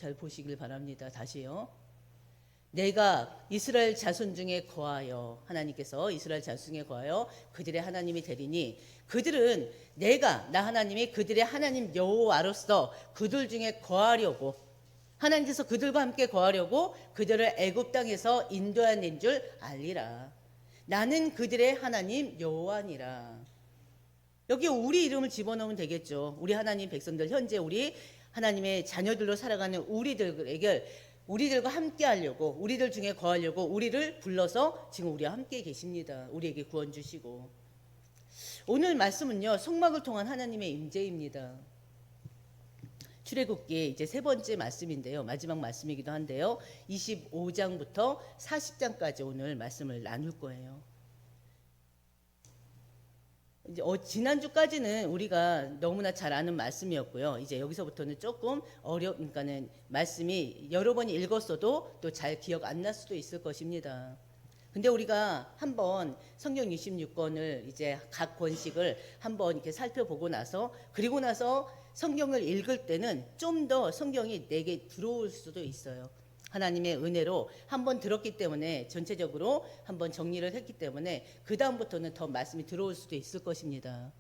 잘 보시길 바랍니다. 다시요. 내가 이스라엘 자손 중에 거하여, 하나님께서 이스라엘 자손 중에 거하여 그들의 하나님이 되리니 그들은 나 하나님이 그들의 하나님 여호와로서 그들 중에 거하려고, 하나님께서 그들과 함께 거하려고 그들을 애굽 땅에서 인도하는 줄 알리라. 나는 그들의 하나님 여호와니라. 여기 우리 이름을 집어넣으면 되겠죠. 우리 하나님 백성들, 현재 우리 하나님의 자녀들로 살아가는 우리들과 함께 하려고, 우리들 중에 거하려고 우리를 불러서 지금 우리와 함께 계십니다. 우리에게 구원 주시고. 오늘 말씀은요, 성막을 통한 하나님의 임재입니다. 출애굽기 이제 세 번째 말씀인데요, 마지막 말씀이기도 한데요, 25장부터 40장까지 오늘 말씀을 나눌 거예요. 이제 지난주까지는 우리가 너무나 잘 아는 말씀이었고요. 이제 여기서부터는 조금 그러니까는 말씀이 여러 번 읽었어도 또 잘 기억 안 날 수도 있을 것입니다. 근데 우리가 한번 성경 66권을 이제 각 권씩을 한번 이렇게 살펴보고 나서, 그리고 나서 성경을 읽을 때는 좀 더 성경이 내게 들어올 수도 있어요. 하나님의 은혜로 한번 들었기 때문에, 전체적으로 한번 정리를 했기 때문에 그 다음부터는 더 말씀이 들어올 수도 있을 것입니다.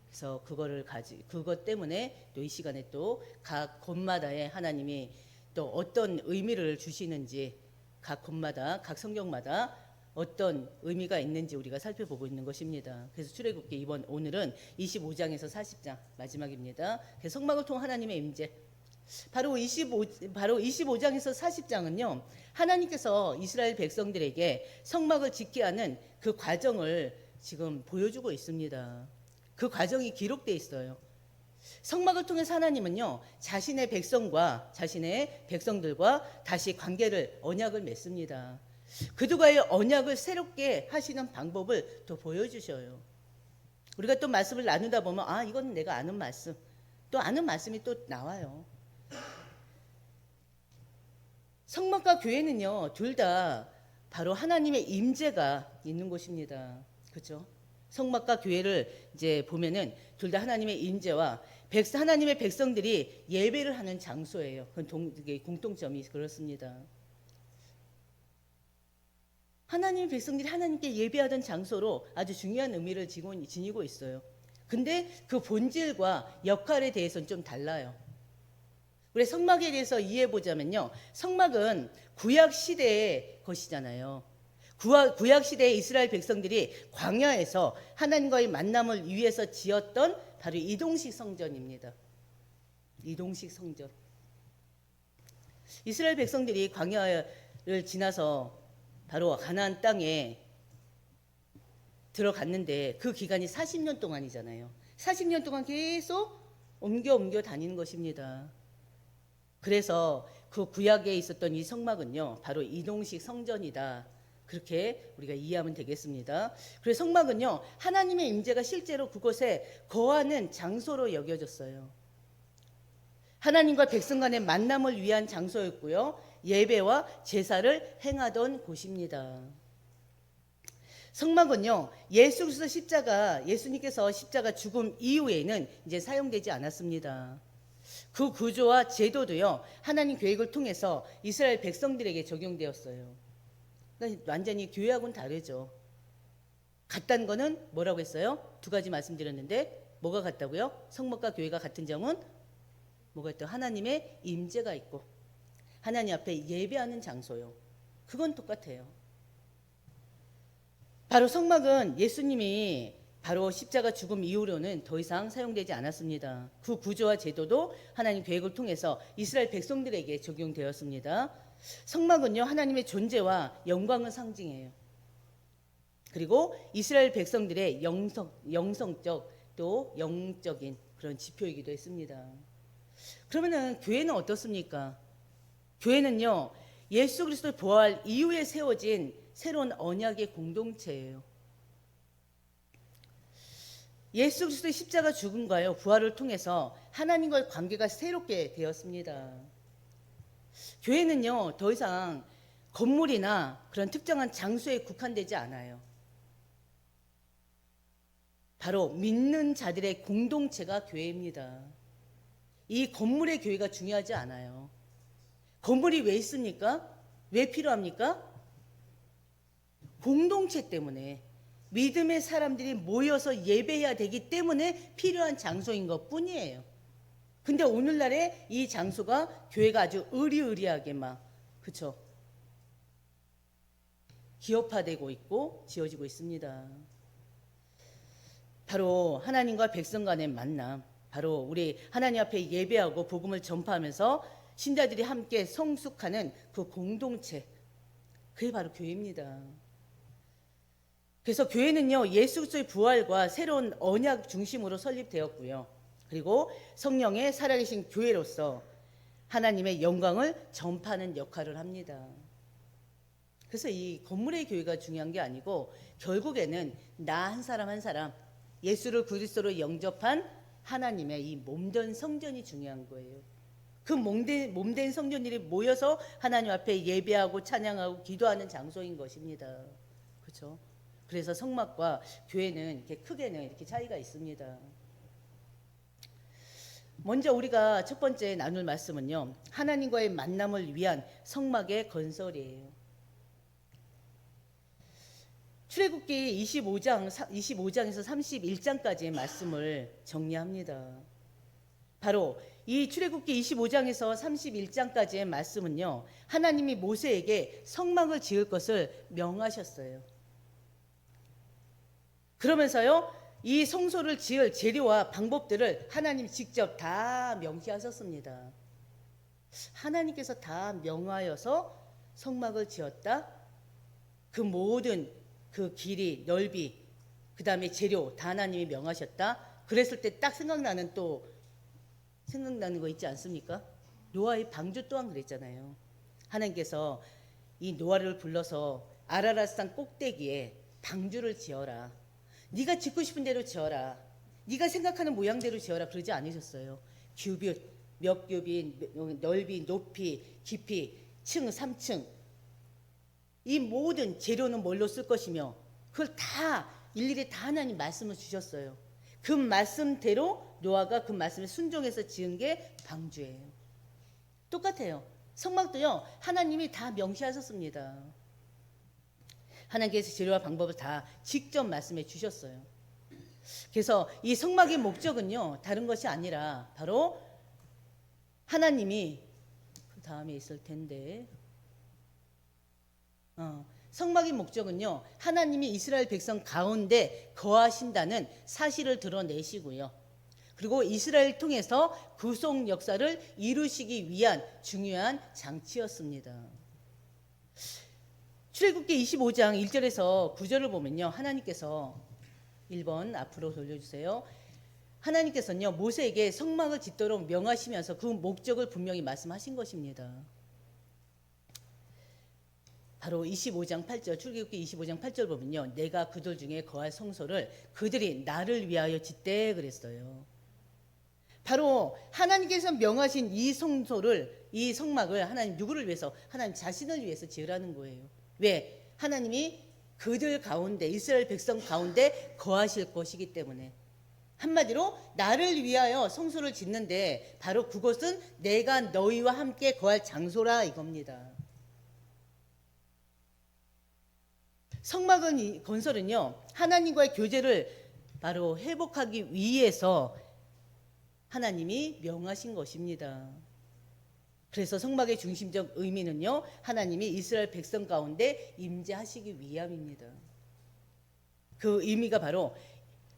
그래서 그것 때문에 또 이 시간에 또 각 곳마다의 하나님이 또 어떤 의미를 주시는지, 각 곳마다, 각 성경마다 어떤 의미가 있는지 우리가 살펴보고 있는 것입니다. 그래서 출애굽기 오늘은 25장에서 40장 마지막입니다. 그래서 성막을 통한 하나님의 임재, 바로 25장에서 40장은요, 하나님께서 이스라엘 백성들에게 성막을 짓게 하는 그 과정을 지금 보여주고 있습니다. 그 과정이 기록되어 있어요. 성막을 통해서 하나님은요, 자신의 백성들과 다시 언약을 맺습니다. 그들과의 언약을 새롭게 하시는 방법을 또 보여주셔요. 우리가 또 말씀을 나누다 보면, 이건 내가 아는 말씀, 또 아는 말씀이 또 나와요. 성막과 교회는요, 둘 다 바로 하나님의 임재가 있는 곳입니다. 그렇죠? 성막과 교회를 이제 보면은 둘 다 하나님의 임재와 하나님의 백성들이 예배를 하는 장소예요. 그건 공통점이 그렇습니다. 하나님의 백성들이 하나님께 예배하던 장소로 아주 중요한 의미를 지니고 있어요. 근데 그 본질과 역할에 대해서는 좀 달라요. 우리 성막에 대해서 이해해 보자면요, 성막은 구약 시대의 것이잖아요. 구약 시대의 이스라엘 백성들이 광야에서 하나님과의 만남을 위해서 지었던 바로 이동식 성전입니다. 이동식 성전. 이스라엘 백성들이 광야를 지나서 바로 가나안 땅에 들어갔는데 그 기간이 40년 동안이잖아요. 40년 동안 계속 옮겨 다니는 것입니다. 그래서 그 구약에 있었던 이 성막은요, 바로 이동식 성전이다. 그렇게 우리가 이해하면 되겠습니다. 그래서 성막은요, 하나님의 임재가 실제로 그곳에 거하는 장소로 여겨졌어요. 하나님과 백성 간의 만남을 위한 장소였고요, 예배와 제사를 행하던 곳입니다. 성막은요, 예수님께서 십자가 죽음 이후에는 이제 사용되지 않았습니다. 그 구조와 제도도요, 하나님 계획을 통해서 이스라엘 백성들에게 적용되었어요. 그러니까 완전히 교회하고는 다르죠. 같다는 거는 뭐라고 했어요? 두 가지 말씀드렸는데 뭐가 같다고요? 성막과 교회가 같은 점은 뭐가 있다? 하나님의 임재가 있고 하나님 앞에 예배하는 장소요. 그건 똑같아요. 바로 성막은 예수님이 바로 십자가 죽음 이후로는 더 이상 사용되지 않았습니다. 그 구조와 제도도 하나님 계획을 통해서 이스라엘 백성들에게 적용되었습니다. 성막은요, 하나님의 존재와 영광을 상징해요. 그리고 이스라엘 백성들의 영성적 또 영적인 그런 지표이기도 했습니다. 그러면은 교회는 어떻습니까? 교회는요, 예수 그리스도의 부활 이후에 세워진 새로운 언약의 공동체예요. 예수 그리스도의 십자가 죽음과요, 부활을 통해서 하나님과의 관계가 새롭게 되었습니다. 교회는요, 더 이상 건물이나 그런 특정한 장소에 국한되지 않아요. 바로 믿는 자들의 공동체가 교회입니다. 이 건물의 교회가 중요하지 않아요. 건물이 왜 있습니까? 왜 필요합니까? 공동체 때문에, 믿음의 사람들이 모여서 예배해야 되기 때문에 필요한 장소인 것 뿐이에요. 근데 오늘날에 이 장소가 교회가 아주 으리으리하게 그쵸? 기업화되고 있고 지어지고 있습니다. 바로 하나님과 백성 간의 만남, 바로 우리 하나님 앞에 예배하고 복음을 전파하면서 신자들이 함께 성숙하는 그 공동체, 그게 바로 교회입니다. 그래서 교회는요, 예수 그리스도의 부활과 새로운 언약 중심으로 설립되었고요. 그리고 성령의 살아계신 교회로서 하나님의 영광을 전파하는 역할을 합니다. 그래서 이 건물의 교회가 중요한 게 아니고 결국에는 나 한 사람 한 사람 예수를 그리스도로 영접한 하나님의 이 몸된 성전이 중요한 거예요. 그 몸된 성전들이 모여서 하나님 앞에 예배하고 찬양하고 기도하는 장소인 것입니다. 그렇죠? 그래서 성막과 교회는 이렇게 크게는 이렇게 차이가 있습니다. 먼저 우리가 첫 번째 나눌 말씀은요, 하나님과의 만남을 위한 성막의 건설이에요. 출애굽기 25장에서 31장까지의 말씀을 정리합니다. 바로 이 출애굽기 25장에서 31장까지의 말씀은요, 하나님이 모세에게 성막을 지을 것을 명하셨어요. 그러면서요, 이 성소를 지을 재료와 방법들을 하나님 직접 다 명시하셨습니다. 하나님께서 다 명하여서 성막을 지었다. 그 모든 그 길이, 넓이, 그 다음에 재료 다 하나님이 명하셨다. 그랬을 때 딱 생각나는 거 있지 않습니까? 노아의 방주 또한 그랬잖아요. 하나님께서 이 노아를 불러서 아라랏산 꼭대기에 방주를 지어라. 네가 짓고 싶은 대로 지어라. 네가 생각하는 모양대로 지어라. 그러지 않으셨어요. 규빗, 몇 규빗, 넓이, 높이, 깊이, 층, 3층. 이 모든 재료는 뭘로 쓸 것이며 그걸 다 일일이 다 하나님 말씀을 주셨어요. 그 말씀대로 노아가 그 말씀에 순종해서 지은 게 방주예요. 똑같아요. 성막도요, 하나님이 다 명시하셨습니다. 하나님께서 재료와 방법을 다 직접 말씀해 주셨어요. 그래서 이 성막의 목적은요, 다른 것이 아니라 바로 하나님이 그 다음에 있을 텐데, 성막의 목적은요, 하나님이 이스라엘 백성 가운데 거하신다는 사실을 드러내시고요. 그리고 이스라엘 통해서 구속 역사를 이루시기 위한 중요한 장치였습니다. 출애굽기 25장 1절에서 9절을 보면요, 하나님께서 1번 앞으로 돌려주세요. 하나님께서는요, 모세에게 성막을 짓도록 명하시면서 그 목적을 분명히 말씀하신 것입니다. 바로 25장 8절, 출애굽기 25장 8절 보면요, 내가 그들 중에 거할 성소를 그들이 나를 위하여 짓되 그랬어요. 바로 하나님께서 명하신 이 성소를, 이 성막을 하나님 누구를 위해서? 하나님 자신을 위해서 지으라는 거예요. 왜? 하나님이 그들 가운데, 이스라엘 백성 가운데 거하실 것이기 때문에. 한마디로 나를 위하여 성소를 짓는데 바로 그것은 내가 너희와 함께 거할 장소라 이겁니다. 성막은 건설은요, 하나님과의 교제를 바로 회복하기 위해서 하나님이 명하신 것입니다. 그래서 성막의 중심적 의미는요, 하나님이 이스라엘 백성 가운데 임재하시기 위함입니다. 그 의미가 바로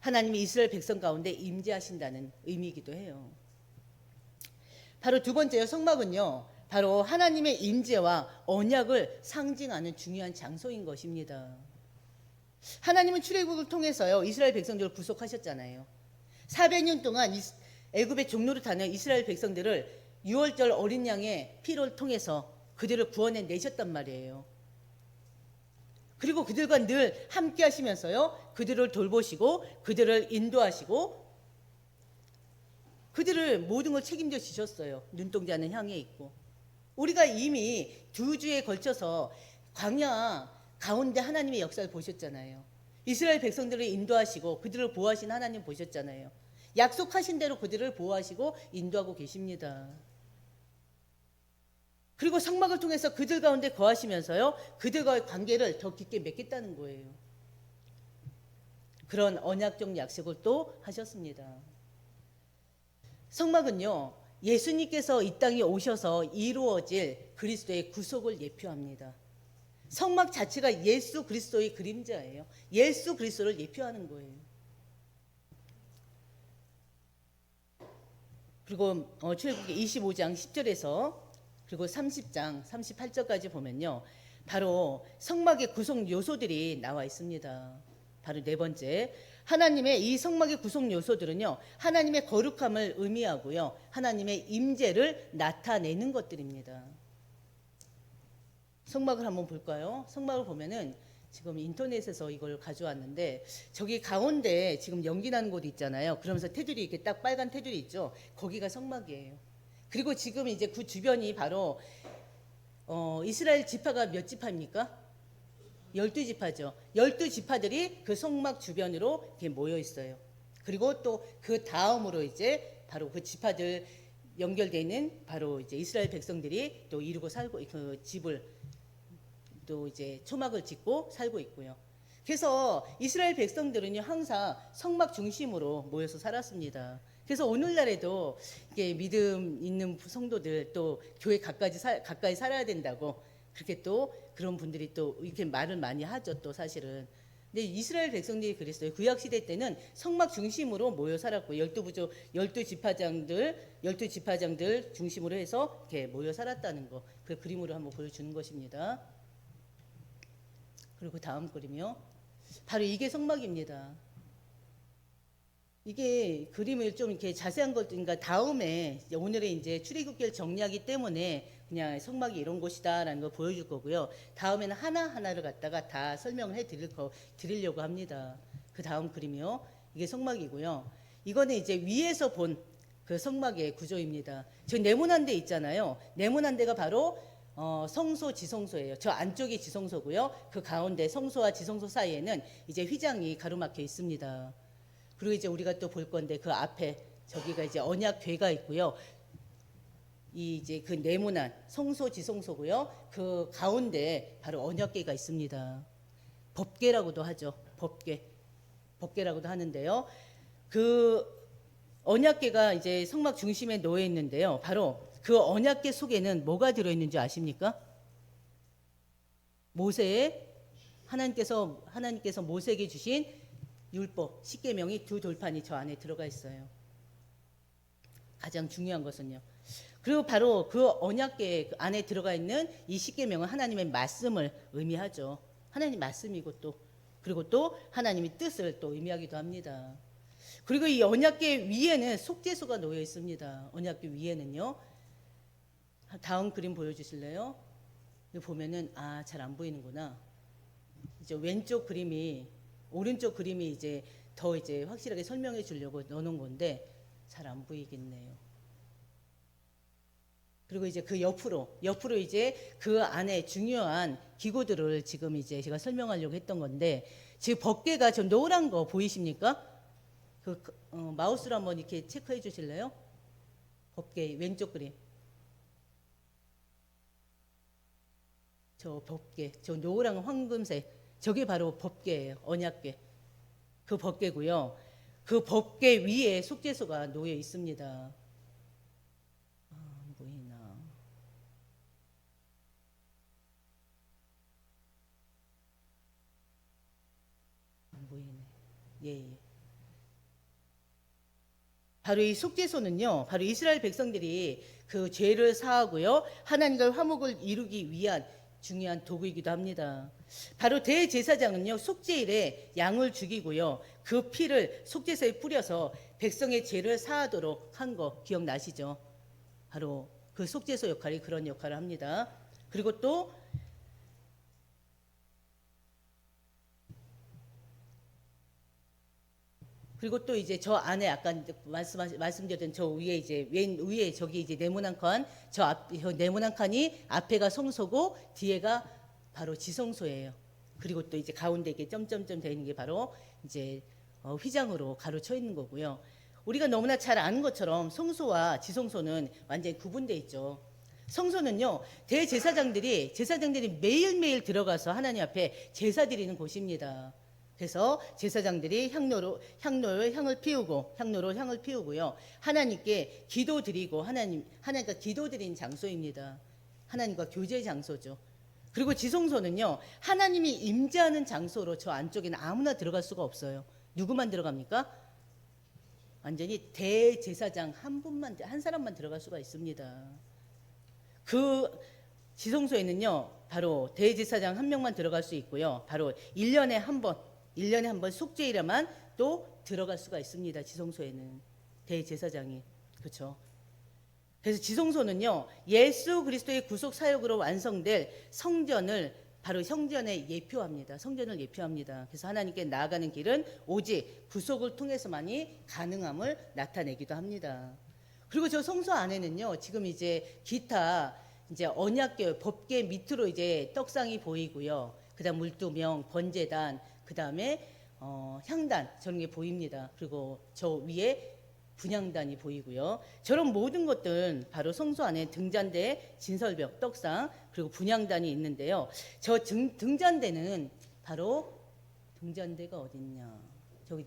하나님이 이스라엘 백성 가운데 임재하신다는 의미이기도 해요. 바로 두 번째요, 성막은요, 바로 하나님의 임재와 언약을 상징하는 중요한 장소인 것입니다. 하나님은 출애굽을 통해서요, 이스라엘 백성들을 구속하셨잖아요. 400년 동안 애굽의 종로를 타는 이스라엘 백성들을 6월절 어린 양의 피를 통해서 그들을 구원해 내셨단 말이에요. 그리고 그들과 늘 함께 하시면서요, 그들을 돌보시고 그들을 인도하시고 그들을 모든 걸 책임져 주셨어요. 눈동자는 향해 있고. 우리가 이미 2주에 걸쳐서 광야 가운데 하나님의 역사를 보셨잖아요. 이스라엘 백성들을 인도하시고 그들을 보호하신 하나님 보셨잖아요. 약속하신 대로 그들을 보호하시고 인도하고 계십니다. 그리고 성막을 통해서 그들 가운데 거하시면서요, 그들과의 관계를 더 깊게 맺겠다는 거예요. 그런 언약적 약속을 또 하셨습니다. 성막은요, 예수님께서 이 땅에 오셔서 이루어질 그리스도의 구속을 예표합니다. 성막 자체가 예수 그리스도의 그림자예요. 예수 그리스도를 예표하는 거예요. 그리고 출애굽기 25장 10절에서 그리고 30장 38절까지 보면요, 바로 성막의 구성 요소들이 나와 있습니다. 바로 네 번째, 하나님의 이 성막의 구성 요소들은요, 하나님의 거룩함을 의미하고요, 하나님의 임재를 나타내는 것들입니다. 성막을 한번 볼까요? 성막을 보면은 지금 인터넷에서 이걸 가져왔는데, 저기 가운데 지금 연기 나는 곳 있잖아요. 그러면서 테두리, 이렇게 딱 빨간 테두리 있죠. 거기가 성막이에요. 그리고 지금 이제 그 주변이 바로 이스라엘 지파가 몇 지파입니까? 12지파죠. 12지파들이 그 성막 주변으로 이렇게 모여 있어요. 그리고 또 그 다음으로 이제 바로 그 지파들 연결되어 있는 바로 이제 이스라엘 백성들이 또 이루고 살고, 그 집을 또 이제 초막을 짓고 살고 있고요. 그래서 이스라엘 백성들은요, 항상 성막 중심으로 모여서 살았습니다. 그래서 오늘날에도 이게 믿음 있는 성도들, 또 교회 가까이 살아야 된다고 그렇게 또 그런 분들이 또 이렇게 말을 많이 하죠, 또 사실은. 근데 이스라엘 백성들이 그랬어요. 구약 시대 때는 성막 중심으로 모여 살았고, 12부족, 12지파장들 중심으로 해서 이렇게 모여 살았다는 거, 그 그림으로 한번 보여주는 것입니다. 그리고 다음 그림이요. 바로 이게 성막입니다. 이게 그림을 좀 이렇게 자세한 것, 그러니까 다음에 오늘의 이제 출애굽기를 정리하기 때문에 그냥 성막이 이런 곳이다라는 걸 보여줄 거고요. 다음에는 하나하나를 갖다가 다 설명을 드리려고 합니다. 그 다음 그림이요. 이게 성막이고요. 이거는 이제 위에서 본 그 성막의 구조입니다. 저 네모난 데 있잖아요. 네모난 데가 바로 성소, 지성소예요. 저 안쪽이 지성소고요. 그 가운데 성소와 지성소 사이에는 이제 휘장이 가로막혀 있습니다. 그리고 이제 우리가 또 볼 건데, 그 앞에 저기가 이제 언약궤가 있고요. 이 이제 그 네모난 성소, 지성소고요. 그 가운데 바로 언약궤가 있습니다. 법궤라고도 하죠. 법궤라고도 하는데요. 그 언약궤가 이제 성막 중심에 놓여 있는데요. 바로 그 언약궤 속에는 뭐가 들어 있는지 아십니까? 하나님께서 모세에게 주신 율법, 십계명이 두 돌판이 저 안에 들어가 있어요. 가장 중요한 것은요. 그리고 바로 그 언약궤 안에 들어가 있는 이 십계명은 하나님의 말씀을 의미하죠. 하나님 말씀이고 또 그리고 또 하나님의 뜻을 또 의미하기도 합니다. 그리고 이 언약궤 위에는 속죄소가 놓여 있습니다. 언약궤 위에는요. 다음 그림 보여주실래요? 보면은 잘 안 보이는구나. 이제 오른쪽 그림이 이제 더 이제 확실하게 설명해 주려고 넣어놓은 건데 잘 안 보이겠네요. 그리고 이제 그 옆으로 이제 그 안에 중요한 기구들을 지금 이제 제가 설명하려고 했던 건데, 지금 법궤가 저 노란 거 보이십니까? 마우스로 한번 이렇게 체크해 주실래요? 법궤 왼쪽 그림. 저 법궤, 저 노랑 황금색, 저게 바로 법궤예요. 언약궤. 그 법궤고요. 그 법궤 위에 속죄소가 놓여 있습니다. 안 보이나? 안 보이네. 예. 바로 이 속죄소는요, 바로 이스라엘 백성들이 그 죄를 사하고요, 하나님과 화목을 이루기 위한 중요한 도구이기도 합니다. 바로 대제사장은요, 속죄일에 양을 죽이고요, 그 피를 속죄소에 뿌려서 백성의 죄를 사하도록 한 거 기억나시죠? 바로 그 속죄소 역할이 그런 역할을 합니다. 그리고 또 이제 저 안에 아까 말씀드렸던 저 위에 이제 맨 위에 저기 이제 네모난 칸, 저 네모난 칸이 앞에가 성소고 뒤에가 바로 지성소예요. 그리고 또 이제 가운데 이렇게 점점점 되어 있는 게 바로 이제 휘장으로 가로쳐 있는 거고요. 우리가 너무나 잘 아는 것처럼 성소와 지성소는 완전히 구분되어 있죠. 성소는요, 제사장들이 매일매일 들어가서 하나님 앞에 제사 드리는 곳입니다. 그래서 제사장들이 향로로 향을 피우고요. 하나님께 기도 드리고 하나님과 기도 드리는 장소입니다. 하나님과 교제 장소죠. 그리고 지성소는요, 하나님이 임재하는 장소로 저 안쪽에는 아무나 들어갈 수가 없어요. 누구만 들어갑니까? 완전히 대제사장 한 사람만 들어갈 수가 있습니다. 그 지성소에는요, 바로 대제사장 한 명만 들어갈 수 있고요. 바로 1년에 한 번 속죄일에만 또 들어갈 수가 있습니다. 지성소에는 대제사장이. 그렇죠? 그래서 지성소는요, 예수 그리스도의 구속 사역으로 완성될 성전을 바로 성전을 예표합니다. 그래서 하나님께 나아가는 길은 오직 구속을 통해서만이 가능함을 나타내기도 합니다. 그리고 저 성소 안에는요, 지금 이제 기타 이제 언약궤 법궤 밑으로 이제 떡상이 보이고요. 그다음 물두명, 번제단, 그다음에 향단 저런 게 보입니다. 그리고 저 위에 분향단이 보이고요. 저런 모든 것들은 바로 성소 안에 등잔대, 진설벽, 떡상, 그리고 분향단이 있는데요. 저 등잔대는 바로 등잔대가 어딨냐? 저기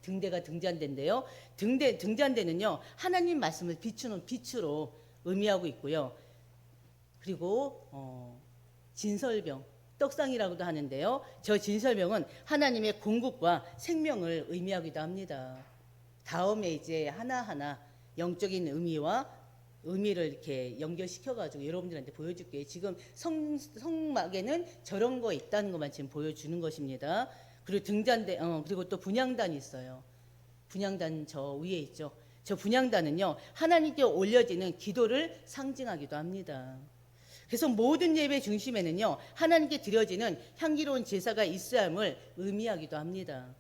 등대가 등잔대인데요. 등잔대는요, 하나님 말씀을 비추는 빛으로 의미하고 있고요. 그리고 진설병, 떡상이라고도 하는데요. 저 진설병은 하나님의 공급과 생명을 의미하기도 합니다. 다음에 이제 하나하나 영적인 의미를 이렇게 연결시켜가지고 여러분들한테 보여줄게요. 지금 성막에는 저런 거 있다는 것만 지금 보여주는 것입니다. 그리고 등잔대, 그리고 또 분향단이 있어요. 분향단 저 위에 있죠. 저 분향단은요, 하나님께 올려지는 기도를 상징하기도 합니다. 그래서 모든 예배 중심에는요, 하나님께 드려지는 향기로운 제사가 있어야 함을 의미하기도 합니다.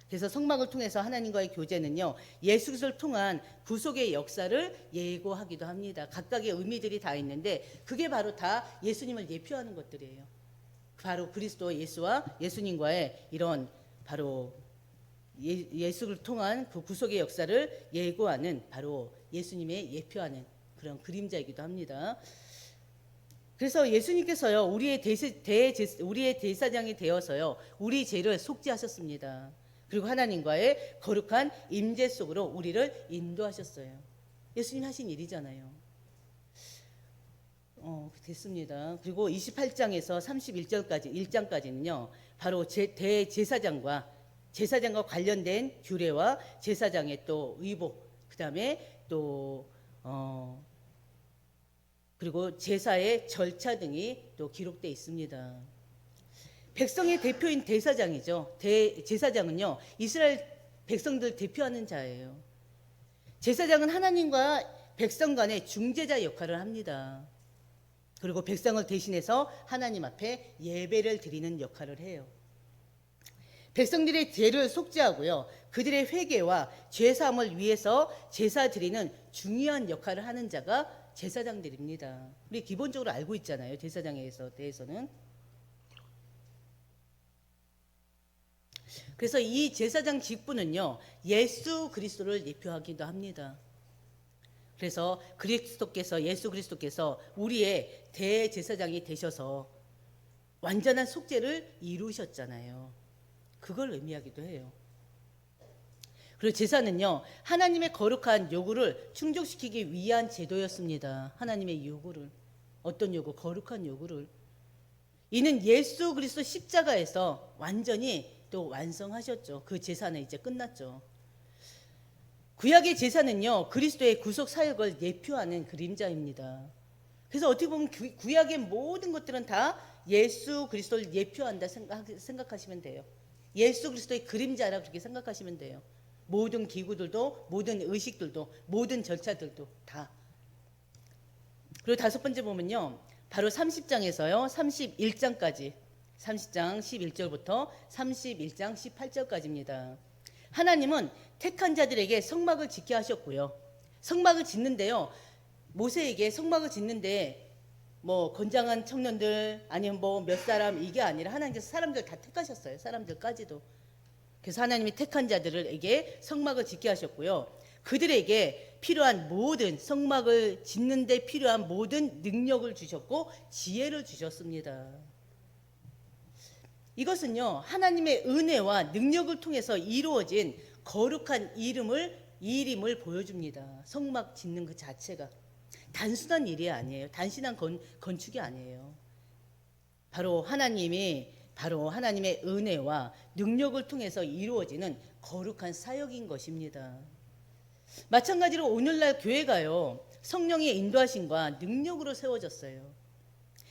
그래서 성막을 통해서 하나님과의 교제는요, 예수 그리스도를 통한 구속의 역사를 예고하기도 합니다. 각각의 의미들이 다 있는데 그게 바로 다 예수님을 예표하는 것들이에요. 바로 그리스도 예수님과의 이런 바로 예수를 통한 그 구속의 역사를 예고하는 바로 예수님의 예표하는 그런 그림자이기도 합니다. 그래서 예수님께서요, 우리의 대사장이 되어서요, 우리 죄를 속죄하셨습니다. 그리고 하나님과의 거룩한 임재 속으로 우리를 인도하셨어요. 예수님 하신 일이잖아요. 됐습니다. 그리고 28장에서 1장까지는요, 바로 대제사장과 관련된 규례와 제사장의 또 의복, 그다음에 또 그리고 제사의 절차 등이 또 기록되어 있습니다. 백성의 대표인 대사장이죠. 제사장은요, 이스라엘 백성들 대표하는 자예요. 제사장은 하나님과 백성 간의 중재자 역할을 합니다. 그리고 백성을 대신해서 하나님 앞에 예배를 드리는 역할을 해요. 백성들의 죄를 속죄하고요, 그들의 회개와 죄 사함을 위해서 제사 드리는 중요한 역할을 하는 자가 제사장들입니다. 우리 기본적으로 알고 있잖아요. 제사장에 대해서는. 그래서 이 제사장 직분은요, 예수 그리스도를 예표하기도 합니다. 그래서 예수 그리스도께서 우리의 대제사장이 되셔서 완전한 속죄를 이루셨잖아요. 그걸 의미하기도 해요. 그리고 제사는요, 하나님의 거룩한 요구를 충족시키기 위한 제도였습니다. 하나님의 요구를. 어떤 요구? 거룩한 요구를. 이는 예수 그리스도 십자가에서 완전히 또 완성하셨죠. 그 제사는 이제 끝났죠. 구약의 제사는요, 그리스도의 구속 사역을 예표하는 그림자입니다. 그래서 어떻게 보면 구약의 모든 것들은 다 예수 그리스도를 예표한다 생각하시면 돼요. 예수 그리스도의 그림자라 그렇게 생각하시면 돼요. 모든 기구들도, 모든 의식들도, 모든 절차들도 다. 그리고 다섯 번째 보면요, 바로 30장에서요 31장까지, 30장 11절부터 31장 18절까지입니다. 하나님은 택한 자들에게 성막을 짓게 하셨고요, 성막을 짓는데요, 모세에게 성막을 짓는데 뭐 건장한 청년들 아니면 뭐 몇 사람 이게 아니라 하나님께서 사람들 다 택하셨어요. 사람들까지도. 그래서 하나님이 택한 자들에게 성막을 짓게 하셨고요, 그들에게 필요한 모든 성막을 짓는 데 필요한 모든 능력을 주셨고 지혜를 주셨습니다. 이것은요, 하나님의 은혜와 능력을 통해서 이루어진 거룩한 일임을 보여줍니다. 성막 짓는 그 자체가 단순한 일이 아니에요. 단순한 건축이 아니에요. 바로 하나님의 은혜와 능력을 통해서 이루어지는 거룩한 사역인 것입니다. 마찬가지로 오늘날 교회가요, 성령의 인도하심과 능력으로 세워졌어요.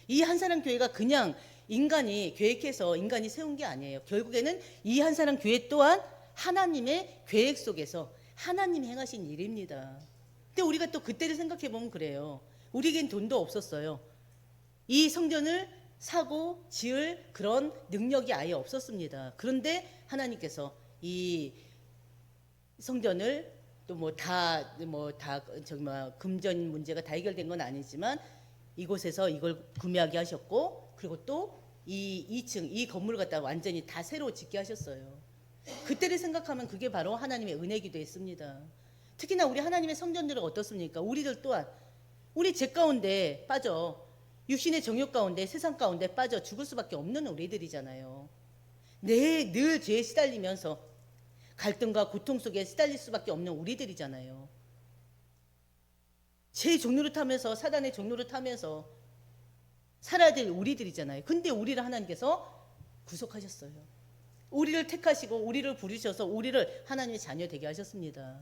이 한사람 교회가 그냥 인간이 계획해서 인간이 세운 게 아니에요. 결국에는 이 한사람 교회 또한 하나님의 계획 속에서 하나님이 행하신 일입니다. 근데 우리가 또 그때를 생각해 보면 그래요. 우리에겐 돈도 없었어요. 이 성전을 사고 지을 그런 능력이 아예 없었습니다. 그런데 하나님께서 이 성전을 또 금전 문제가 다 해결된 건 아니지만 이곳에서 이걸 구매하게 하셨고, 그리고 또 이 2층 이 건물을 갖다 완전히 다 새로 짓게 하셨어요. 그때를 생각하면 그게 바로 하나님의 은혜이기도 했습니다. 특히나 우리 하나님의 성전들은 어떻습니까? 우리들 또한 우리 죄 가운데 빠져 육신의 정욕 가운데 세상 가운데 빠져 죽을 수밖에 없는 우리들이잖아요. 늘 죄에 시달리면서 갈등과 고통 속에 시달릴 수밖에 없는 우리들이잖아요. 제 종로를 타면서 사단의 종로를 타면서 살아야 될 우리들이잖아요. 근데 우리를 하나님께서 구속하셨어요. 우리를 택하시고 우리를 부르셔서 우리를 하나님의 자녀 되게 하셨습니다.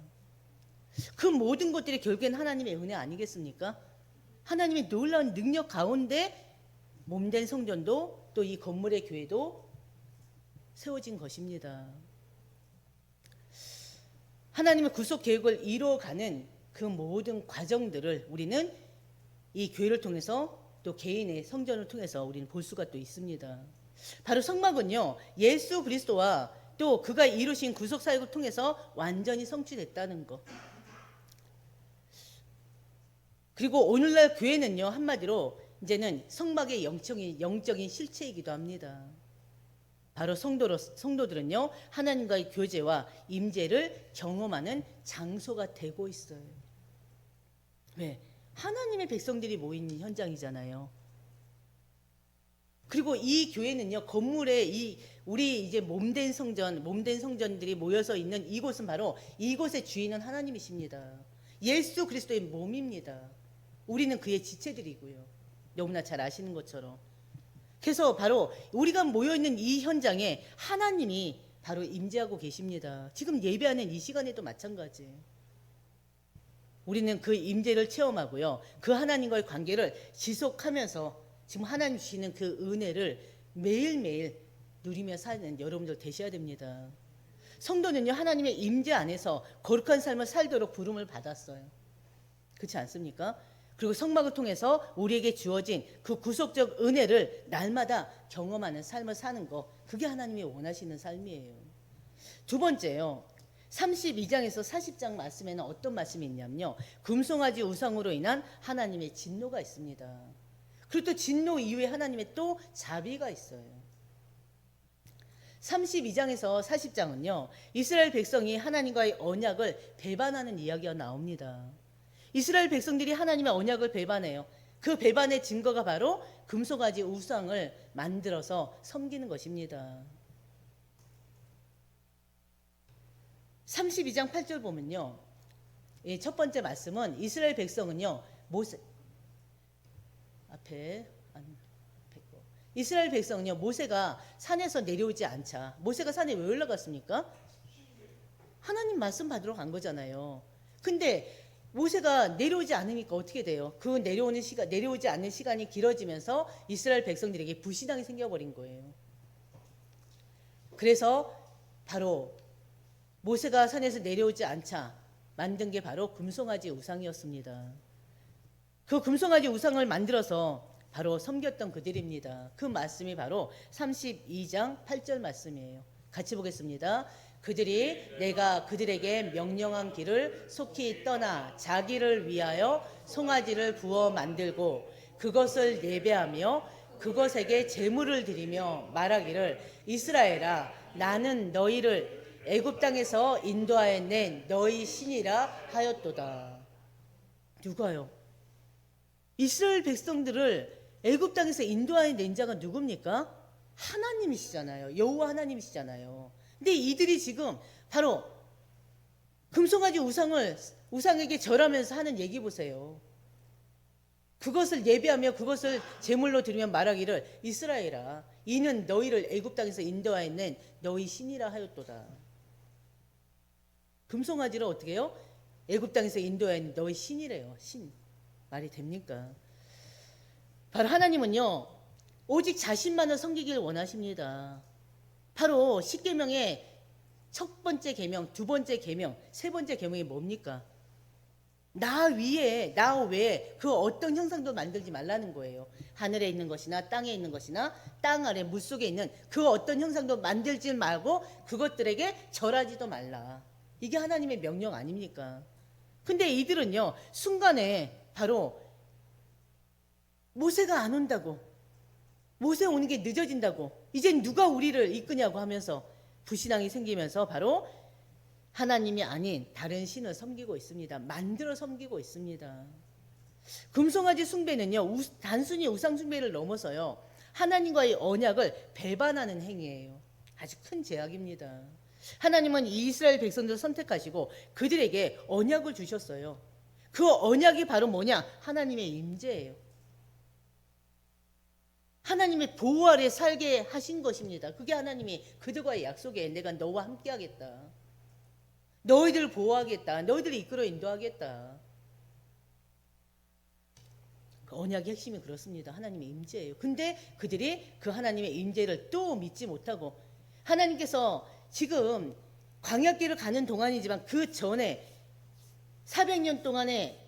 그 모든 것들이 결국엔 하나님의 은혜 아니겠습니까? 하나님의 놀라운 능력 가운데 몸된 성전도 또 이 건물의 교회도 세워진 것입니다. 하나님의 구속 계획을 이루어가는 그 모든 과정들을 우리는 이 교회를 통해서 또 개인의 성전을 통해서 우리는 볼 수가 또 있습니다. 바로 성막은요, 예수 그리스도와 또 그가 이루신 구속 사역을 통해서 완전히 성취됐다는 것. 그리고 오늘날 교회는요, 한마디로 이제는 성막의 영적인 실체이기도 합니다. 바로 성도들은요, 하나님과의 교제와 임재를 경험하는 장소가 되고 있어요. 왜? 하나님의 백성들이 모인 현장이잖아요. 그리고 이 교회는요, 건물에 우리 이제 몸된 성전들이 모여서 있는 이곳은 바로 이곳의 주인은 하나님이십니다. 예수 그리스도의 몸입니다. 우리는 그의 지체들이고요. 너무나 잘 아시는 것처럼. 그래서 바로 우리가 모여있는 이 현장에 하나님이 바로 임재하고 계십니다. 지금 예배하는 이 시간에도 마찬가지예요. 우리는 그 임재를 체험하고요, 그 하나님과의 관계를 지속하면서 지금 하나님 주시는 그 은혜를 매일매일 누리며 사는 여러분들 되셔야 됩니다. 성도는요, 하나님의 임재 안에서 거룩한 삶을 살도록 부름을 받았어요. 그렇지 않습니까? 그리고 성막을 통해서 우리에게 주어진 그 구속적 은혜를 날마다 경험하는 삶을 사는 거, 그게 하나님이 원하시는 삶이에요. 두 번째요, 32장에서 40장 말씀에는 어떤 말씀이 있냐면요, 금송아지 우상으로 인한 하나님의 진노가 있습니다. 그리고 또 진노 이후에 하나님의 또 자비가 있어요. 32장에서 40장은요, 이스라엘 백성이 하나님과의 언약을 배반하는 이야기가 나옵니다. 이스라엘 백성들이 하나님의 언약을 배반해요. 그 배반의 증거가 바로 금송아지 우상을 만들어서 섬기는 것입니다. 32장 8절 보면요, 첫 번째 말씀은 이스라엘 백성은요, 이스라엘 백성은요, 모세가 산에서 내려오지 않자. 모세가 산에 왜 올라갔습니까? 하나님 말씀 받으러 간 거잖아요. 근데 모세가 내려오지 않으니까 어떻게 돼요? 그 내려오지 않는 시간이 길어지면서 이스라엘 백성들에게 불신앙이 생겨버린 거예요. 그래서 바로 모세가 산에서 내려오지 않자 만든 게 바로 금송아지 우상이었습니다. 그 금송아지 우상을 만들어서 바로 섬겼던 그들입니다. 그 말씀이 바로 32장 8절 말씀이에요. 같이 보겠습니다. 그들이 내가 그들에게 명령한 길을 속히 떠나 자기를 위하여 송아지를 부어 만들고 그것을 예배하며 그것에게 제물을 드리며 말하기를 이스라엘아, 나는 너희를 애굽 땅에서 인도하여 낸 너희 신이라 하였도다. 누가요? 이스라엘 백성들을 애굽 땅에서 인도하여 낸 자가 누굽니까? 하나님이시잖아요. 여호와 하나님이시잖아요. 근데 이들이 지금 바로 금송아지 우상에게 절하면서 하는 얘기 보세요. 그것을 예배하며 그것을 제물로 드리며 말하기를 이스라엘아 이는 너희를 애굽 땅에서 인도하여 낸 너희 신이라 하였도다. 금송아지를 어떻게 해요? 애굽 땅에서 인도하여 낸 너희 신이래요. 신. 말이 됩니까? 바로 하나님은요 오직 자신만을 섬기기를 원하십니다. 바로 십계명의 첫 번째 계명, 두 번째 계명, 세 번째 계명이 뭡니까? 나 외에 그 어떤 형상도 만들지 말라는 거예요. 하늘에 있는 것이나 땅에 있는 것이나 땅 아래 물속에 있는 그 어떤 형상도 만들지 말고 그것들에게 절하지도 말라. 이게 하나님의 명령 아닙니까? 근데 이들은요 순간에 바로 모세가 안 온다고, 모세 오는 게 늦어진다고, 이젠 누가 우리를 이끄냐고 하면서 불신앙이 생기면서 바로 하나님이 아닌 다른 신을 섬기고 있습니다. 만들어 섬기고 있습니다. 금송아지 숭배는요 단순히 우상 숭배를 넘어서요 하나님과의 언약을 배반하는 행위예요. 아주 큰 죄악입니다. 하나님은 이스라엘 백성들을 선택하시고 그들에게 언약을 주셨어요. 그 언약이 바로 뭐냐? 하나님의 임재예요. 하나님의 보호 아래 살게 하신 것입니다. 그게 하나님이 그들과의 약속이에요. 내가 너와 함께 하겠다. 너희들을 보호하겠다. 너희들을 이끌어 인도하겠다. 그 언약의 핵심이 그렇습니다. 하나님의 임재예요. 근데 그들이 그 하나님의 임재를 또 믿지 못하고 하나님께서 지금 광야길을 가는 동안이지만 그 전에 400년 동안에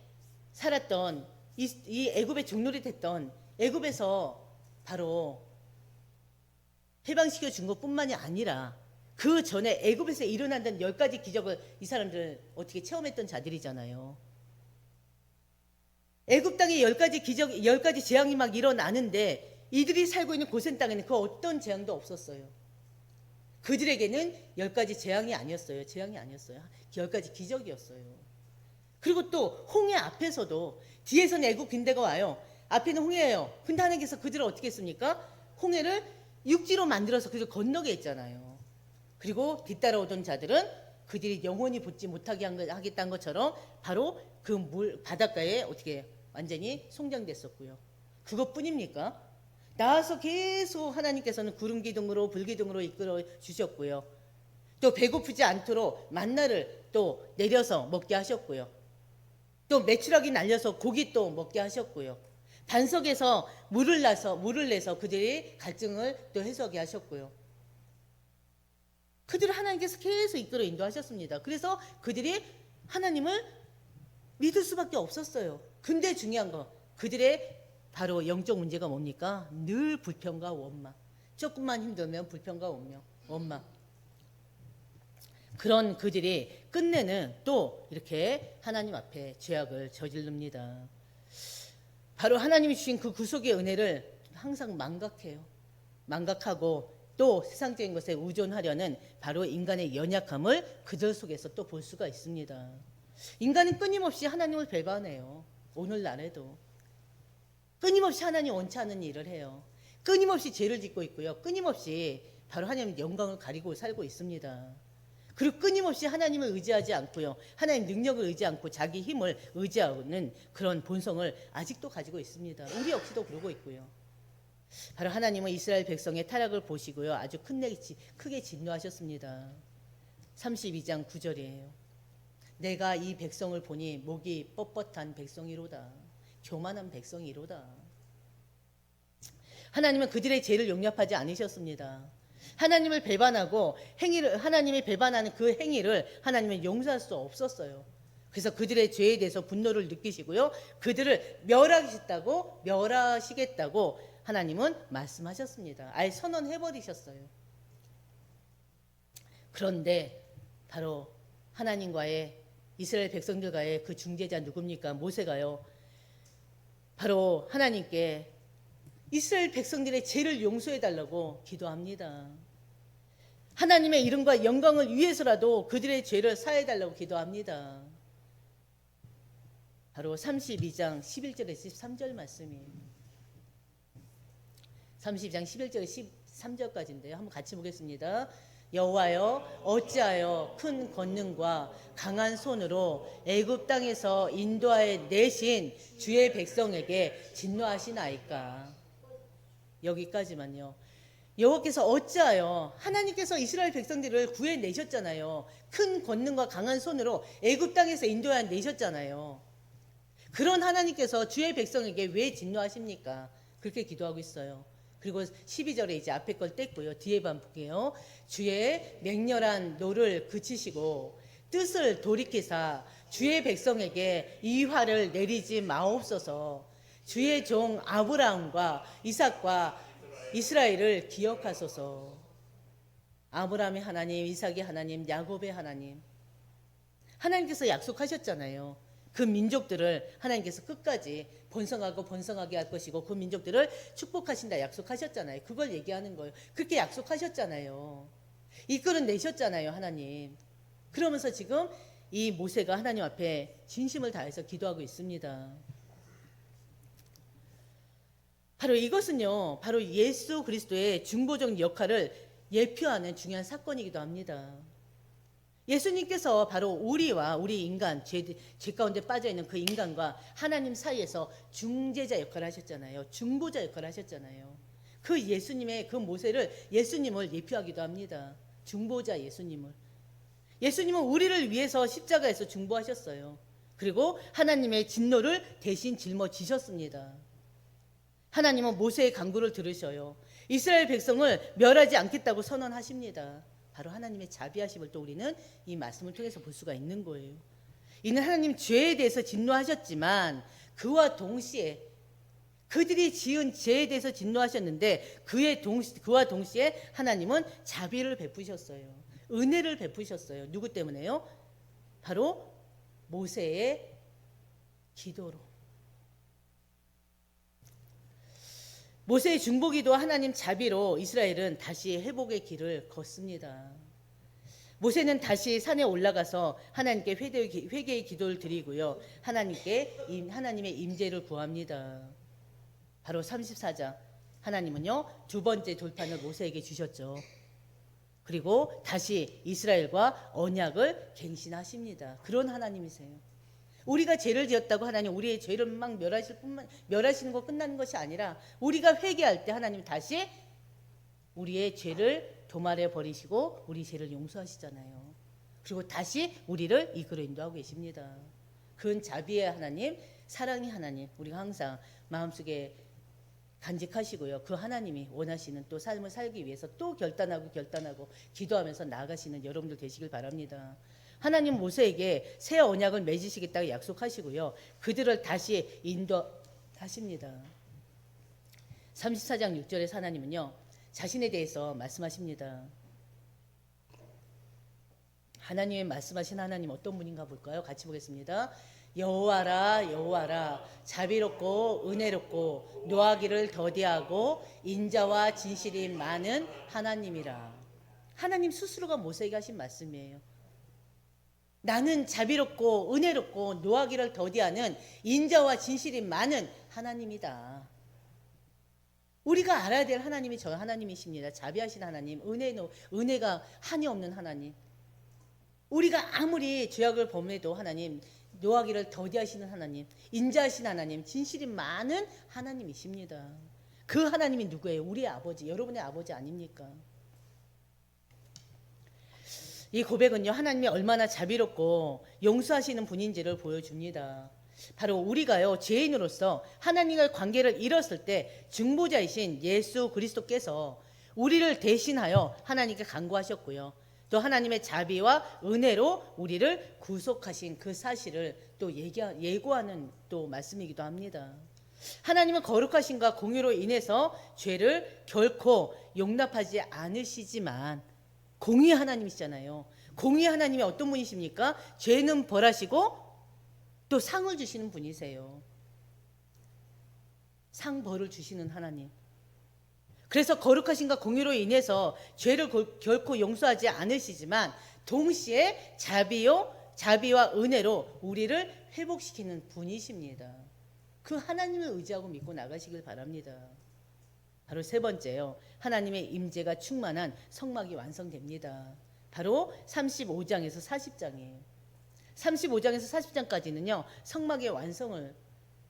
살았던 이 애굽의 종놀이 됐던 애굽에서 바로 해방시켜 준 것뿐만이 아니라 그 전에 애굽에서 일어났던 10가지 기적을 이 사람들 어떻게 체험했던 자들이잖아요. 애굽 땅에 10가지 기적, 10가지 재앙이 막 일어나는데 이들이 살고 있는 고센 땅에는 그 어떤 재앙도 없었어요. 그들에게는 10가지 재앙이 아니었어요. 재앙이 아니었어요. 10가지 기적이었어요. 그리고 또 홍해 앞에서도 뒤에서는 애굽 군대가 와요. 앞에는 홍해예요. 근데 하나님께서 그들을 어떻게 했습니까? 홍해를 육지로 만들어서 그들 건너게 했잖아요. 그리고 뒤따라오던 자들은 그들이 영원히 붙지 못하게 하겠다는 것처럼 바로 그 물 바닷가에 어떻게 완전히 송장됐었고요. 그것뿐입니까? 나와서 계속 하나님께서는 구름 기둥으로 불 기둥으로 이끌어 주셨고요. 또 배고프지 않도록 만나를 또 내려서 먹게 하셨고요. 또 메추라기 날려서 고기 또 먹게 하셨고요. 반석에서 물을 내서 그들이 갈증을 또 해소하게 하셨고요. 그들을 하나님께서 계속 이끌어 인도하셨습니다. 그래서 그들이 하나님을 믿을 수밖에 없었어요. 근데 중요한 거 그들의 바로 영적 문제가 뭡니까? 늘 불평과 원망. 조금만 힘들면 불평과 원망. 그런 그들이 끝내는 또 이렇게 하나님 앞에 죄악을 저지릅니다. 바로 하나님이 주신 그 구속의 은혜를 항상 망각해요. 망각하고 또 세상적인 것에 의존하려는 바로 인간의 연약함을 그들 속에서 또 볼 수가 있습니다. 인간은 끊임없이 하나님을 배반해요. 오늘날에도 끊임없이 하나님 원치 않는 일을 해요. 끊임없이 죄를 짓고 있고요. 끊임없이 바로 하나님의 영광을 가리고 살고 있습니다. 그리고 끊임없이 하나님을 의지하지 않고요. 하나님 능력을 의지 않고 자기 힘을 의지하는 그런 본성을 아직도 가지고 있습니다. 우리 역시도 그러고 있고요. 바로 하나님은 이스라엘 백성의 타락을 보시고요. 아주 크게 진노하셨습니다. 32장 9절이에요. 내가 이 백성을 보니 목이 뻣뻣한 백성이로다. 교만한 백성이로다. 하나님은 그들의 죄를 용납하지 않으셨습니다. 하나님을 배반하고 하나님이 배반하는 그 행위를 하나님은 용서할 수 없었어요. 그래서 그들의 죄에 대해서 분노를 느끼시고요. 그들을 멸하시겠다고 하나님은 말씀하셨습니다. 아예 선언해버리셨어요. 그런데 바로 하나님과의 이스라엘 백성들과의 그 중재자 누굽니까? 모세가요. 바로 하나님께 이스라엘 백성들의 죄를 용서해달라고 기도합니다. 하나님의 이름과 영광을 위해서라도 그들의 죄를 사해달라고 기도합니다. 바로 32장 11절에서 13절 말씀이에요. 32장 11절에서 13절까지인데요. 한번 같이 보겠습니다. 여호와여, 어찌하여 큰 권능과 강한 손으로 애굽 땅에서 인도하여 내신 주의 백성에게 진노하시나이까. 여기까지만요. 여호와께서 어찌하여, 하나님께서 이스라엘 백성들을 구해내셨잖아요. 큰 권능과 강한 손으로 애굽 땅에서 인도하여 내셨잖아요. 그런 하나님께서 주의 백성에게 왜 진노하십니까? 그렇게 기도하고 있어요. 그리고 12절에 이제 앞에 걸 뗐고요. 뒤에 반 볼게요. 주의 맹렬한 노를 그치시고 뜻을 돌이키사 주의 백성에게 이 화를 내리지 마옵소서. 주의 종 아브라함과 이삭과 이스라엘을 기억하소서. 아브라함의 하나님, 이삭의 하나님, 야곱의 하나님. 하나님께서 약속하셨잖아요. 그 민족들을 하나님께서 끝까지 번성하고 번성하게 할 것이고 그 민족들을 축복하신다 약속하셨잖아요. 그걸 얘기하는 거예요. 그렇게 약속하셨잖아요. 이끌어내셨잖아요, 하나님. 그러면서 지금 이 모세가 하나님 앞에 진심을 다해서 기도하고 있습니다. 바로 이것은요, 바로 예수 그리스도의 중보적 역할을 예표하는 중요한 사건이기도 합니다. 예수님께서 바로 우리와 우리 인간, 죄 가운데 빠져있는 그 인간과 하나님 사이에서 중재자 역할을 하셨잖아요. 중보자 역할을 하셨잖아요. 그 예수님의 그 모세를 예수님을 예표하기도 합니다. 중보자 예수님을. 예수님은 우리를 위해서 십자가에서 중보하셨어요. 그리고 하나님의 진노를 대신 짊어지셨습니다. 하나님은 모세의 간구를 들으셔요. 이스라엘 백성을 멸하지 않겠다고 선언하십니다. 바로 하나님의 자비하심을 또 우리는 이 말씀을 통해서 볼 수가 있는 거예요. 이는 하나님 죄에 대해서 진노하셨지만 그와 동시에 그들이 지은 죄에 대해서 진노하셨는데 그와 동시에 하나님은 자비를 베푸셨어요. 은혜를 베푸셨어요. 누구 때문에요? 바로 모세의 기도로. 모세의 중보기도와 하나님 자비로 이스라엘은 다시 회복의 길을 걷습니다. 모세는 다시 산에 올라가서 하나님께 회개의 기도를 드리고요. 하나님의 임재를 구합니다. 바로 34장 하나님은요, 두 번째 돌판을 모세에게 주셨죠. 그리고 다시 이스라엘과 언약을 갱신하십니다. 그런 하나님이세요. 우리가 죄를 지었다고 하나님 우리의 죄를 막 멸하시는 거 끝나는 것이 아니라 우리가 회개할 때 하나님 다시 우리의 죄를 도말해 버리시고 우리 죄를 용서하시잖아요. 그리고 다시 우리를 이끌어 인도하고 계십니다. 그건 자비의 하나님, 사랑의 하나님, 우리가 항상 마음속에 간직하시고요. 그 하나님이 원하시는 또 삶을 살기 위해서 또 결단하고 기도하면서 나아가시는 여러분들 되시길 바랍니다. 하나님 모세에게 새 언약을 맺으시겠다고 약속하시고요. 그들을 다시 인도하십니다. 34장 6절에서 하나님은요, 자신에 대해서 말씀하십니다. 하나님의 말씀하신 하나님 어떤 분인가 볼까요? 같이 보겠습니다. 여호와라 여호와라, 자비롭고 은혜롭고 노하기를 더디하고 인자와 진실이 많은 하나님이라. 하나님 스스로가 모세에게 하신 말씀이에요. 나는 자비롭고 은혜롭고 노하기를 더디하는 인자와 진실이 많은 하나님이다. 우리가 알아야 될 하나님이 저 하나님이십니다. 자비하신 하나님, 은혜가 한이 없는 하나님. 우리가 아무리 죄악을 범해도 하나님, 노하기를 더디하시는 하나님, 인자하신 하나님, 진실이 많은 하나님이십니다. 그 하나님이 누구예요? 우리의 아버지, 여러분의 아버지 아닙니까? 이 고백은요, 하나님이 얼마나 자비롭고 용서하시는 분인지를 보여줍니다. 바로 우리가요, 죄인으로서 하나님과의 관계를 잃었을 때 중보자이신 예수 그리스도께서 우리를 대신하여 하나님께 간구하셨고요. 또 하나님의 자비와 은혜로 우리를 구속하신 그 사실을 또 예고하는 또 말씀이기도 합니다. 하나님은 거룩하심과 공의로 인해서 죄를 결코 용납하지 않으시지만 공의 하나님이시잖아요. 공의 하나님이 어떤 분이십니까? 죄는 벌하시고 또 상을 주시는 분이세요. 상벌을 주시는 하나님. 그래서 거룩하심과 공의로 인해서 죄를 결코 용서하지 않으시지만 동시에 자비요 자비와 은혜로 우리를 회복시키는 분이십니다. 그 하나님을 의지하고 믿고 나가시길 바랍니다. 바로 세 번째요. 하나님의 임재가 충만한 성막이 완성됩니다. 바로 35장에서 40장이에요. 35장에서 40장까지는요. 성막의 완성을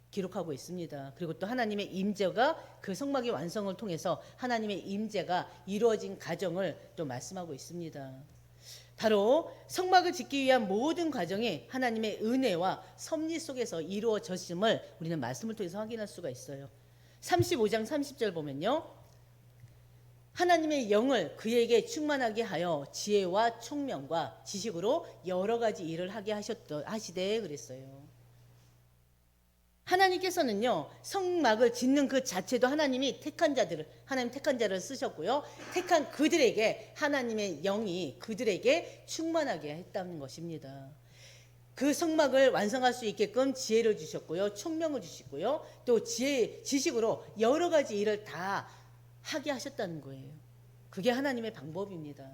기록하고 있습니다. 그리고 또 하나님의 임재가 그 성막의 완성을 통해서 하나님의 임재가 이루어진 과정을 또 말씀하고 있습니다. 바로 성막을 짓기 위한 모든 과정이 하나님의 은혜와 섭리 속에서 이루어졌음을 우리는 말씀을 통해서 확인할 수가 있어요. 35장 30절 보면요. 하나님의 영을 그에게 충만하게 하여 지혜와 총명과 지식으로 여러 가지 일을 하게 하시되 그랬어요. 하나님께서는요, 성막을 짓는 그 자체도 하나님 택한 자를 쓰셨고요. 택한 그들에게 하나님의 영이 그들에게 충만하게 했다는 것입니다. 그 성막을 완성할 수 있게끔 지혜를 주셨고요. 총명을 주시고요. 또 지식으로 여러 가지 일을 다 하게 하셨다는 거예요. 그게 하나님의 방법입니다.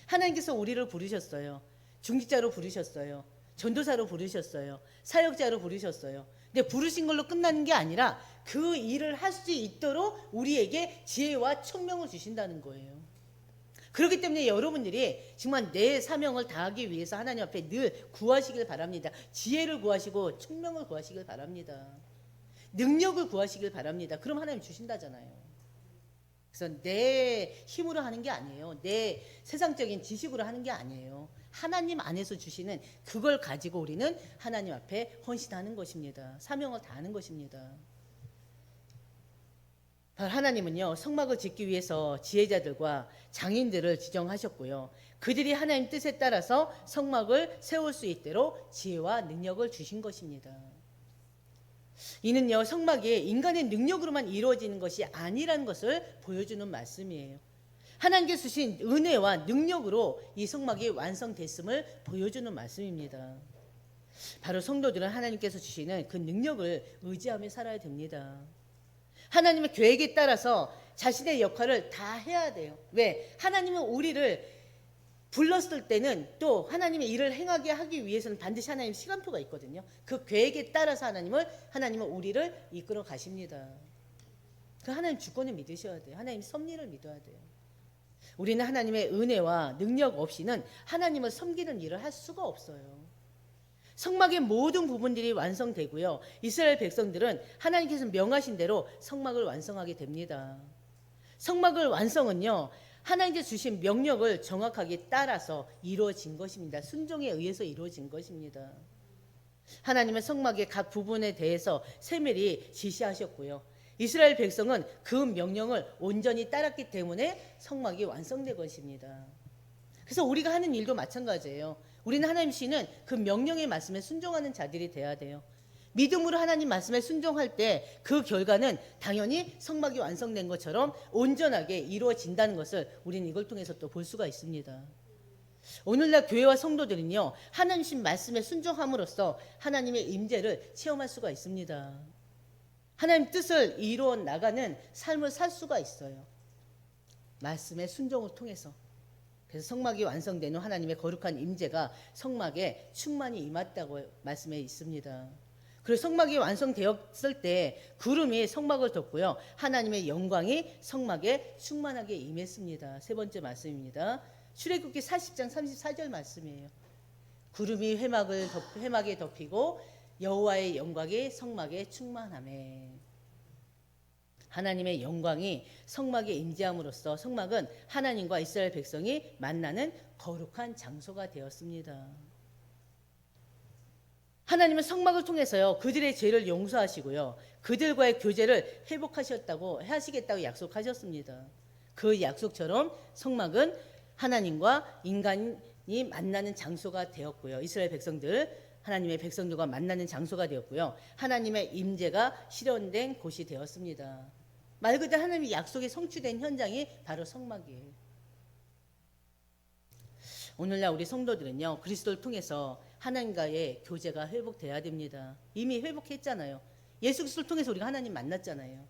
하나님께서 우리를 부르셨어요. 중직자로 부르셨어요. 전도사로 부르셨어요. 사역자로 부르셨어요. 근데 부르신 걸로 끝나는 게 아니라 그 일을 할 수 있도록 우리에게 지혜와 총명을 주신다는 거예요. 그렇기 때문에 여러분들이 정말 내 사명을 다하기 위해서 하나님 앞에 늘 구하시길 바랍니다. 지혜를 구하시고 총명을 구하시길 바랍니다. 능력을 구하시길 바랍니다. 그럼 하나님 주신다잖아요. 그래서 내 힘으로 하는 게 아니에요. 내 세상적인 지식으로 하는 게 아니에요. 하나님 안에서 주시는 그걸 가지고 우리는 하나님 앞에 헌신하는 것입니다. 사명을 다하는 것입니다. 하나님은요, 성막을 짓기 위해서 지혜자들과 장인들을 지정하셨고요. 그들이 하나님 뜻에 따라서 성막을 세울 수 있도록 지혜와 능력을 주신 것입니다. 이는요, 성막이 인간의 능력으로만 이루어지는 것이 아니라는 것을 보여주는 말씀이에요. 하나님께서 주신 은혜와 능력으로 이 성막이 완성됐음을 보여주는 말씀입니다. 바로 성도들은 하나님께서 주시는 그 능력을 의지하며 살아야 됩니다. 하나님의 계획에 따라서 자신의 역할을 다 해야 돼요. 왜? 하나님은 우리를 불렀을 때는 또 하나님의 일을 행하게 하기 위해서는 반드시 하나님 시간표가 있거든요. 그 계획에 따라서 하나님은 우리를 이끌어 가십니다. 그 하나님 주권을 믿으셔야 돼요. 하나님 섭리를 믿어야 돼요. 우리는 하나님의 은혜와 능력 없이는 하나님을 섬기는 일을 할 수가 없어요. 성막의 모든 부분들이 완성되고요. 이스라엘 백성들은 하나님께서 명하신 대로 성막을 완성하게 됩니다. 성막을 완성은요, 하나님께서 주신 명령을 정확하게 따라서 이루어진 것입니다. 순종에 의해서 이루어진 것입니다. 하나님은 성막의 각 부분에 대해서 세밀히 지시하셨고요. 이스라엘 백성은 그 명령을 온전히 따랐기 때문에 성막이 완성된 것입니다. 그래서 우리가 하는 일도 마찬가지예요. 우리는 하나님 주시는 그 명령의 말씀에 순종하는 자들이 돼야 돼요. 믿음으로 하나님 말씀에 순종할 때 그 결과는 당연히 성막이 완성된 것처럼 온전하게 이루어진다는 것을 우리는 이걸 통해서 또 볼 수가 있습니다. 오늘날 교회와 성도들은요, 하나님 주신 말씀에 순종함으로써 하나님의 임재를 체험할 수가 있습니다. 하나님 뜻을 이루어 나가는 삶을 살 수가 있어요. 말씀의 순종을 통해서. 그래서 성막이 완성되는 하나님의 거룩한 임재가 성막에 충만히 임했다고 말씀에 있습니다. 그리고 성막이 완성되었을 때 구름이 성막을 덮고요. 하나님의 영광이 성막에 충만하게 임했습니다. 세 번째 말씀입니다. 출애굽기 40장 34절 말씀이에요. 구름이 회막에 덮이고 여호와의 영광이 성막에 충만하매. 하나님의 영광이 성막에 임재함으로써 성막은 하나님과 이스라엘 백성이 만나는 거룩한 장소가 되었습니다. 하나님은 성막을 통해서요, 그들의 죄를 용서하시고요, 그들과의 교제를 하시겠다고 약속하셨습니다. 그 약속처럼 성막은 하나님과 인간이 만나는 장소가 되었고요. 이스라엘 백성들, 하나님의 백성들과 만나는 장소가 되었고요. 하나님의 임재가 실현된 곳이 되었습니다. 말 그대로 하나님의 약속이 성취된 현장이 바로 성막이에요. 오늘날 우리 성도들은요, 그리스도를 통해서 하나님과의 교제가 회복돼야 됩니다. 이미 회복했잖아요. 예수 그리스도를 통해서 우리가 하나님 만났잖아요.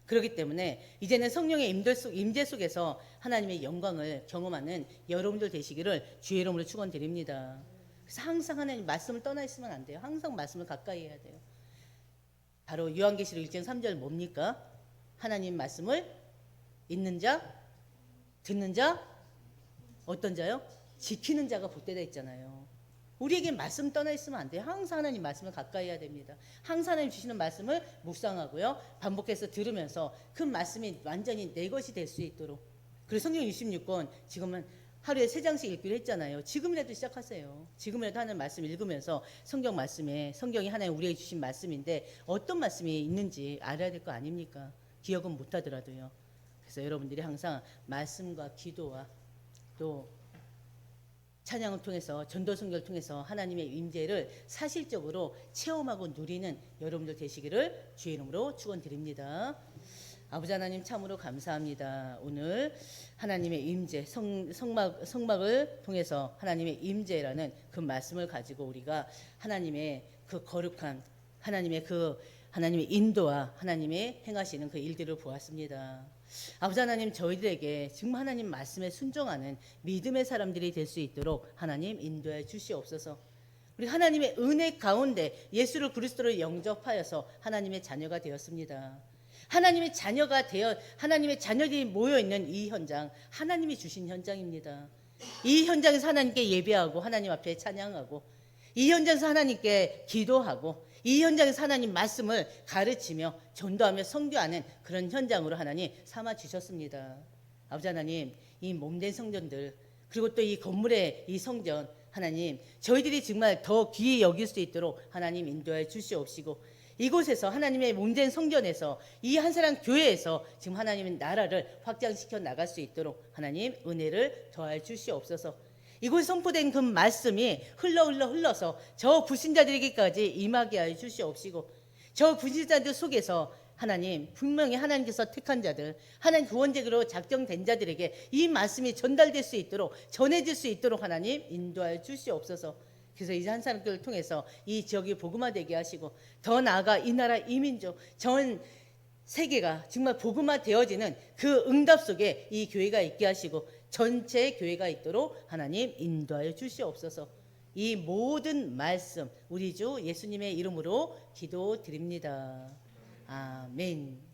그렇기 때문에 이제는 성령의 임재 속에서 하나님의 영광을 경험하는 여러분들 되시기를 주의 이름으로 축원드립니다. 그래서 항상 하나님 말씀을 떠나 있으면 안 돼요. 항상 말씀을 가까이 해야 돼요. 바로 요한계시록 1장 3절 뭡니까? 하나님 말씀을 읽는 자, 듣는 자, 어떤 자요? 지키는 자가 복되다 있잖아요. 우리에게 말씀 떠나 있으면 안 돼요. 항상 하나님 말씀을 가까이 해야 됩니다. 항상 하나님 주시는 말씀을 묵상하고요. 반복해서 들으면서 그 말씀이 완전히 내 것이 될 수 있도록. 그래서 성경 66권 지금은 하루에 3장씩 읽기로 했잖아요. 지금이라도 시작하세요. 지금이라도 하나님 말씀 읽으면서 성경 말씀에 성경이 하나님 우리에게 주신 말씀인데 어떤 말씀이 있는지 알아야 될 거 아닙니까? 기억은 못하더라도요. 그래서 여러분들이 항상 말씀과 기도와 또 찬양을 통해서 전도 선교를 통해서 하나님의 임재를 사실적으로 체험하고 누리는 여러분들 되시기를 주의 이름으로 축원드립니다. 아버지 하나님 참으로 감사합니다. 오늘 하나님의 임재 성막을 통해서 하나님의 임재라는 그 말씀을 가지고 우리가 하나님의 그 거룩한 하나님의 인도와 하나님의 행하시는 그 일들을 보았습니다. 아버지 하나님 저희들에게 정말 하나님 말씀에 순종하는 믿음의 사람들이 될 수 있도록 하나님 인도해 주시옵소서. 우리 하나님의 은혜 가운데 예수를 그리스도로 영접하여서 하나님의 자녀가 되었습니다. 하나님의 자녀가 되어 하나님의 자녀들이 모여 있는 이 현장, 하나님이 주신 현장입니다. 이 현장에서 하나님께 예배하고 하나님 앞에 찬양하고 이 현장에서 하나님께 기도하고 이 현장에서 하나님 말씀을 가르치며 전도하며 선교하는 그런 현장으로 하나님 삼아 주셨습니다. 아버지 하나님, 이 몸된 성전들 그리고 또 이 건물의 이 성전 하나님 저희들이 정말 더 귀히 여길 수 있도록 하나님 인도해 주시옵시고 이곳에서 하나님의 몸된 성전에서 이 한 사람 교회에서 지금 하나님의 나라를 확장시켜 나갈 수 있도록 하나님 은혜를 더해 주시옵소서. 이곳에 선포된 그 말씀이 흘러서 저 불신자들에게까지 임하게 하여 주시옵시고 저 불신자들 속에서 하나님 분명히 하나님께서 택한 자들 하나님 구원자로 작정된 자들에게 이 말씀이 전달될 수 있도록 전해질 수 있도록 하나님 인도하여 주시옵소서. 그래서 이제 한 사람들을 통해서 이 지역이 복음화되게 하시고 더 나아가 이 나라 이 민족 전 세계가 정말 복음화되어지는 그 응답 속에 이 교회가 있게 하시고 전체 교회가 있도록 하나님 인도하여 주시옵소서. 이 모든 말씀 우리 주 예수님의 이름으로 기도드립니다. 아멘.